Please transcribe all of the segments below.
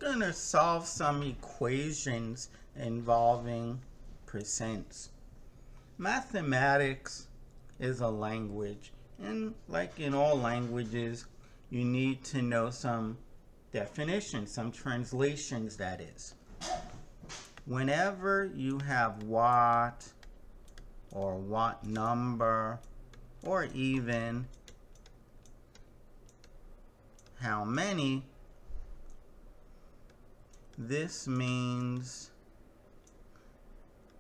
going to solve some equations involving percents. Mathematics is a language, and like in all languages, you need to know some definitions, some translations, that is. Whenever you have what or what number or even how many, this means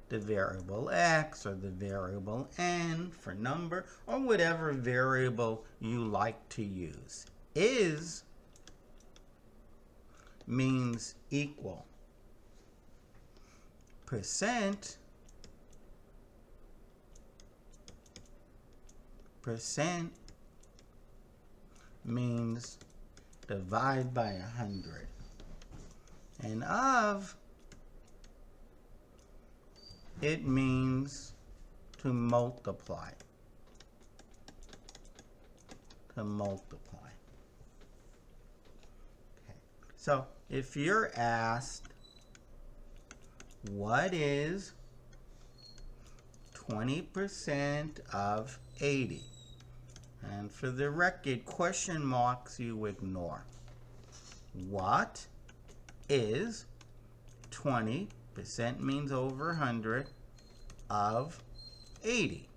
the variable x or the variable n for number, or whatever variable you like to use. Is means equal. Percent means divide by 100. And of, it means to multiply. Okay. So if you're asked, what is 20% of 80? And for the record, question marks you ignore. What is 20% means over 100 of 80?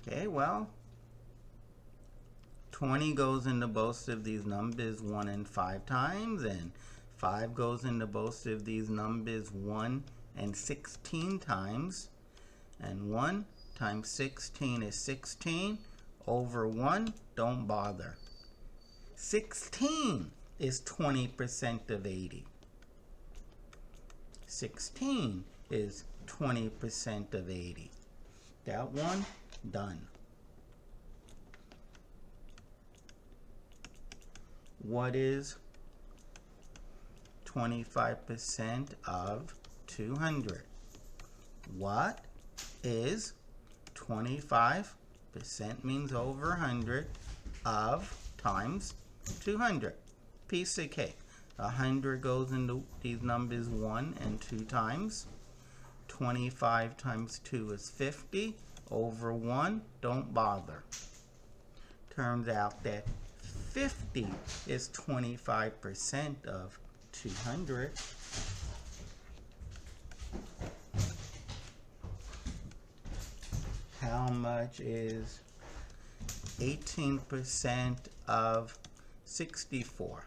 Okay, well, 20 goes into both of these numbers 1 and 5 times, and 5 goes into both of these numbers 1 and 16 times. And 1 times 16 is 16. Over 1, don't bother. 16 is 20% of 80. 16 is 20% of 80. That one, done. What is 25% of 200? What is 25% means over 100 of times 200? Piece of cake. 100 goes into these numbers 1 and 2 times. 25 times 2 is 50. Over 1, don't bother. Turns out that 50 is 25% of 200. How much is 18% of 64?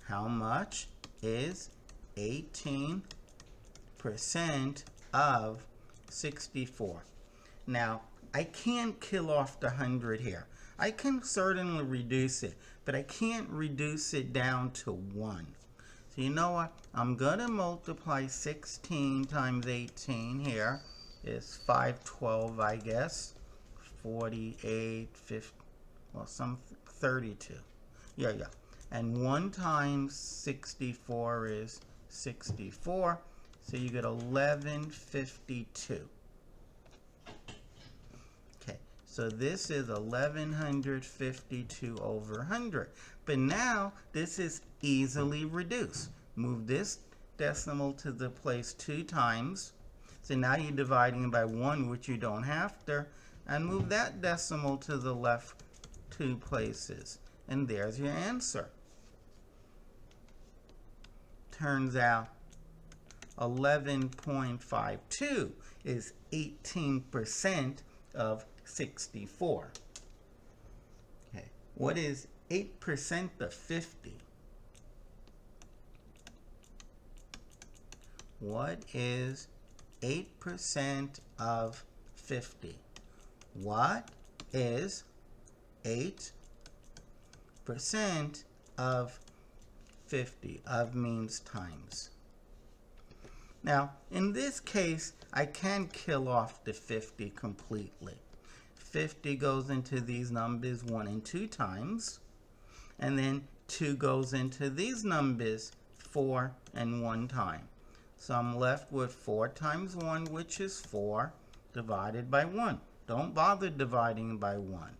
How much is 18% of 64? Now, I can't kill off the 100 here. I can certainly reduce it, but I can't reduce it down to 1. So you know what? I'm going to multiply 16 times 18 here. Is 512, I guess. 48, 50, well, some 32. Yeah. And 1 times 64 is 64. So you get 1152. Okay, so this is 1152 over 100. But now this is easily reduced. Move this decimal to the place 2 times. So now you're dividing by 1, which you don't have to. And move that decimal to the left 2 places. And there's your answer. Turns out 11.52 is 18% of 64. Okay, what is 8% of 50? What is 8% of 50? What is 8% of 50? Of means times. Now, in this case, I can kill off the 50 completely. 50 goes into these numbers 1 and 2 times, and then 2 goes into these numbers 4 and 1 time. So I'm left with 4 times 1, which is 4, divided by 1. Don't bother dividing by 1.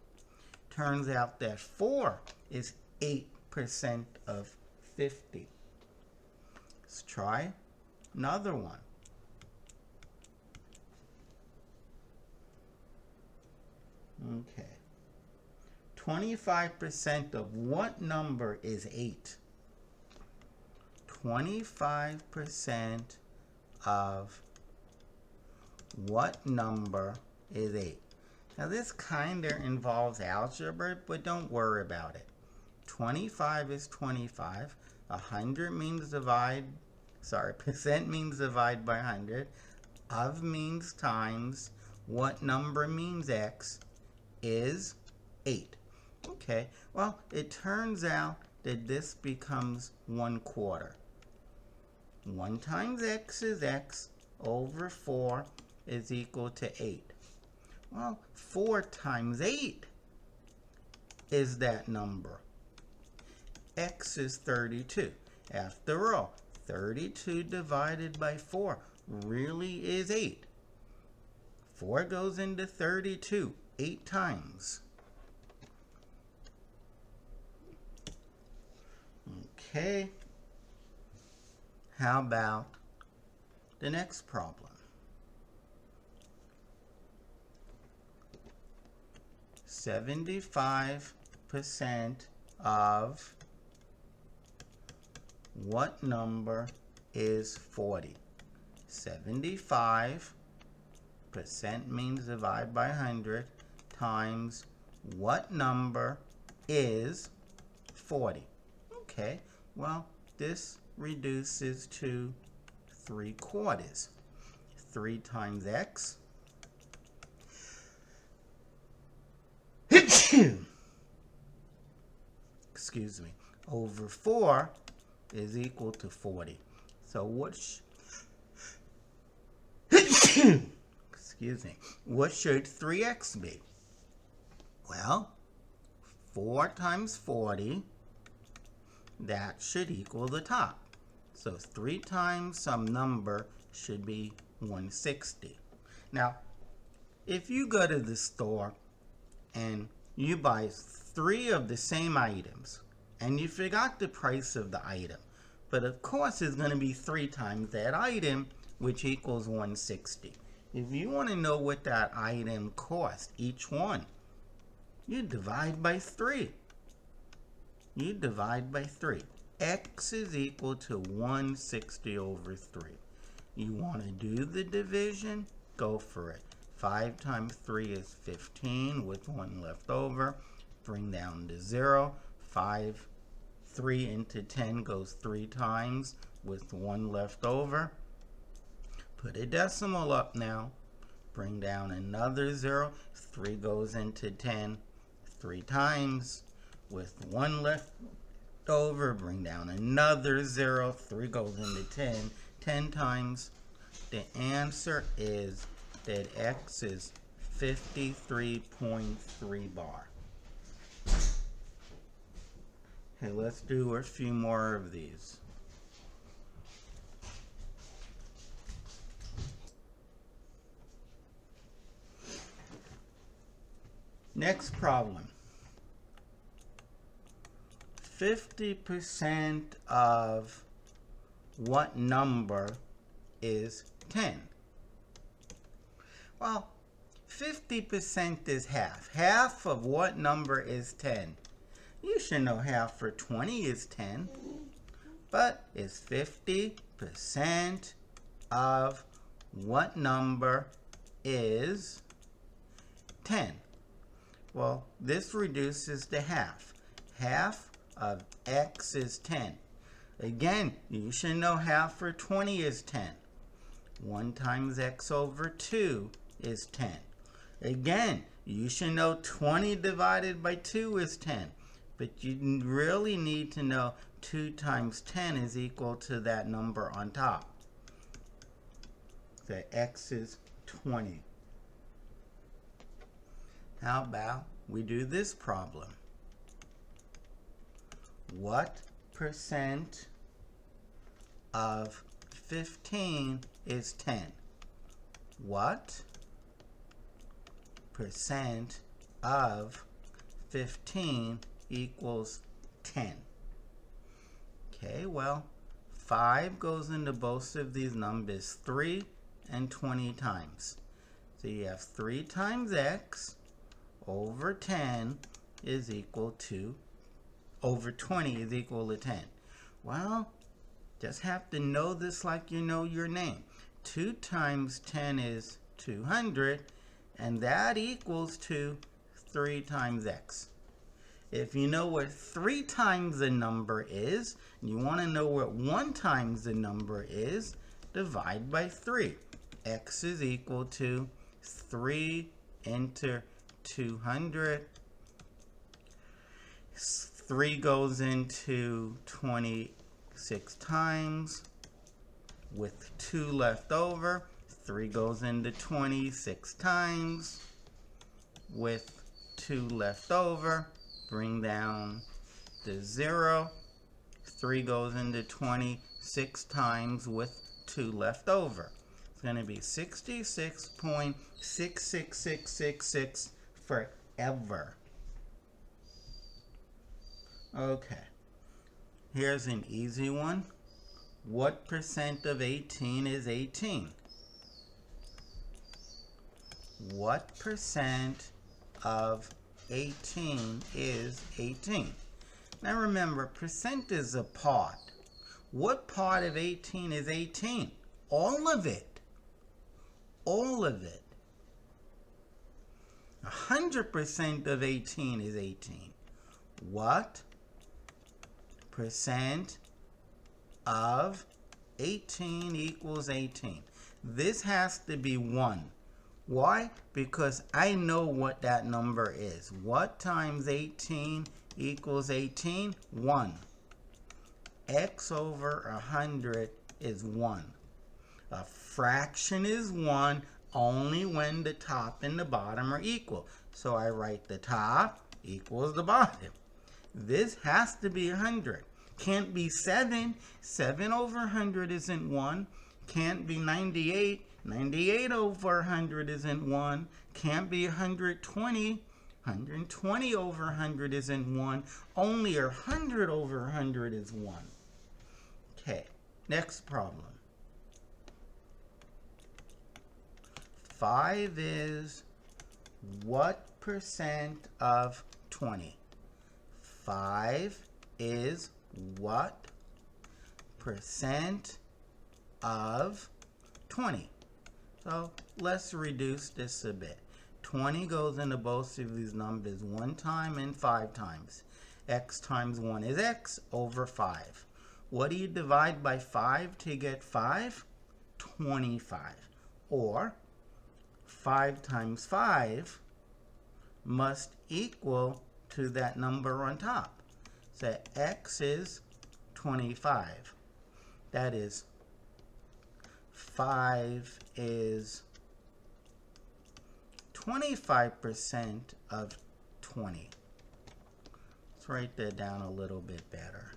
Turns out that 4 is 8% of 50. Let's try another one. Okay. 25% of what number is 8? 25% of what number is 8? Now this kind of involves algebra, but don't worry about it. 25 is 25. 100 means percent means divide by 100. Of means times. What number means x is 8. Okay, well, it turns out that this becomes 1/4. 1 times x is x over 4 is equal to 8. Well, 4 times 8 is that number. X is 32. After all, 32 divided by 4 really is 8. 4 goes into 32 8 times. Okay. How about the next problem? 75% of what number is 40? 75% means divide by 100 times what number is 40? Okay, well, this reduces to 3/4. 3 times x excuse me, over 4 is equal to 40. So excuse me, what should 3x be? Well, 4 times 40, that should equal the top. So 3 times some number should be 160. Now, if you go to the store and you buy 3 of the same items and you forgot the price of the item, but of course it's going to be 3 times that item, which equals 160. If you want to know what that item cost, each one, you divide by 3. You divide by 3. X is equal to 160 over 3. You want to do the division? Go for it. 5 times 3 is 15 with 1 left over. Bring down to 0. 3 into 10 goes 3 times with 1 left over. Put a decimal up now. Bring down another 0. 3 goes into 10 3 times with 1 left over. Bring down another 0. 3 goes into 10 times. The answer is that x is 53.3 bar. Okay, let's do a few more of these. Next problem. 50% of what number is 10? Well, 50% is half. Half of what number is 10? You should know half for 20 is 10. But it's 50% of what number is 10? Well, this reduces to half. Half of x is 10. Again, you should know half for 20 is 10. 1 times x over 2 is 10. Again, you should know 20 divided by 2 is 10. But you really need to know 2 times 10 is equal to that number on top. So x is 20. How about we do this problem? What percent of 15 is 10? What percent of 15 equals 10? Okay, well, 5 goes into both of these numbers 3 and 20 times. So you have 3 times x over 10 is equal to, over 20 is equal to 10. Well, just have to know this like you know your name. 2 times 10 is 200, and that equals to 3 times x. If you know what 3 times the number is, and you want to know what 1 times the number is, divide by 3. X is equal to 3 into 200. 3 goes into 26 times with 2 left over. 3 goes into 26 times with 2 left over. Bring down to 0. 3 goes into 26 times with 2 left over. It's going to be 66.66666 forever. Okay, here's an easy one. What percent of 18 is 18? What percent of 18 is 18? Now remember, percent is a part. What part of 18 is 18? All of it. All of it. 100% of 18 is 18. What percent of 18 equals 18? This has to be 1. Why? Because I know what that number is. What times 18 equals 18? 1. X over 100 is 1. A fraction is 1 only when the top and the bottom are equal. So I write the top equals the bottom. This has to be 100. Can't be 7. 7 over 100 isn't 1. Can't be 98. 98 over 100 isn't 1. Can't be 120. 120 over 100 isn't 1. Only 100 over 100 is 1. Okay, next problem. 5 is what percent of 20? 5 is what percent of 20? So let's reduce this a bit. 20 goes into both of these numbers 1 time and 5 times. X times 1 is x over 5. What do you divide by 5 to get 5? 25. Or 5 times 5 must equal to that number on top. So x is 25. That is 5 is 25% of 20. Let's write that down a little bit better.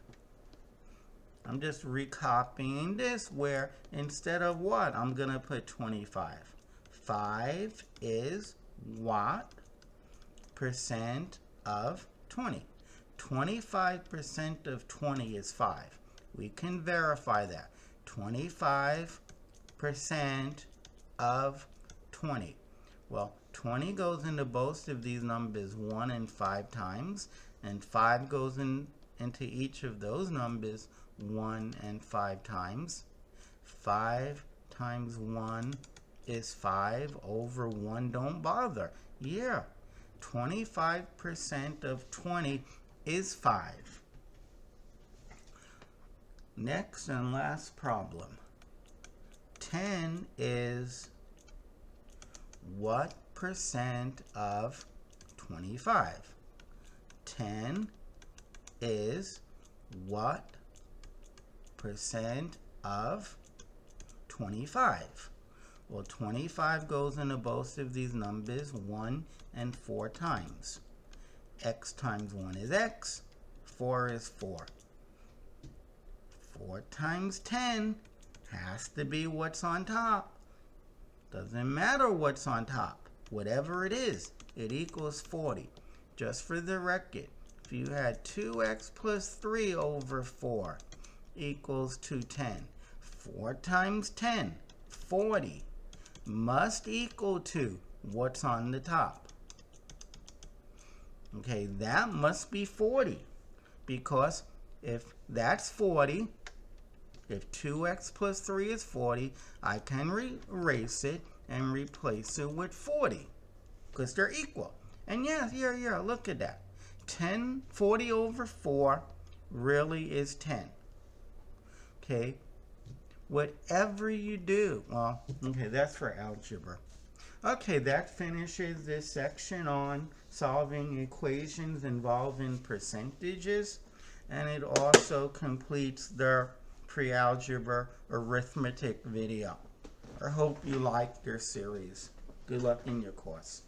I'm just recopying this where instead of what, I'm going to put 25. 5 is what percent of 20? 25% of 20 is 5. We can verify that. 25% of 20. Well, 20 goes into both of these numbers 1 and 5 times, and 5 goes into each of those numbers 1 and 5 times. 5 times 1 is 5 over 1. Don't bother. Yeah, 25% of 20 is 5. Next and last problem. 10 is what percent of 25? 10 is what percent of 25? Well, 25 goes into both of these numbers 1 and 4 times. X times 1 is x. 4 is 4. 4 times 10 has to be what's on top. Doesn't matter what's on top. Whatever it is, it equals 40. Just for the record, if you had 2x plus 3 over 4, equals to 10. 4 times 10, 40, must equal to what's on the top. Okay, that must be 40, because if that's 40, if 2x plus 3 is 40, I can erase it and replace it with 40, because they're equal. And yeah, look at that. 40 over 4 really is 10. Okay, whatever you do, well, okay, that's for algebra. Okay, that finishes this section on solving equations involving percentages, and it also completes the pre-algebra arithmetic video. I hope you liked your series. Good luck in your course.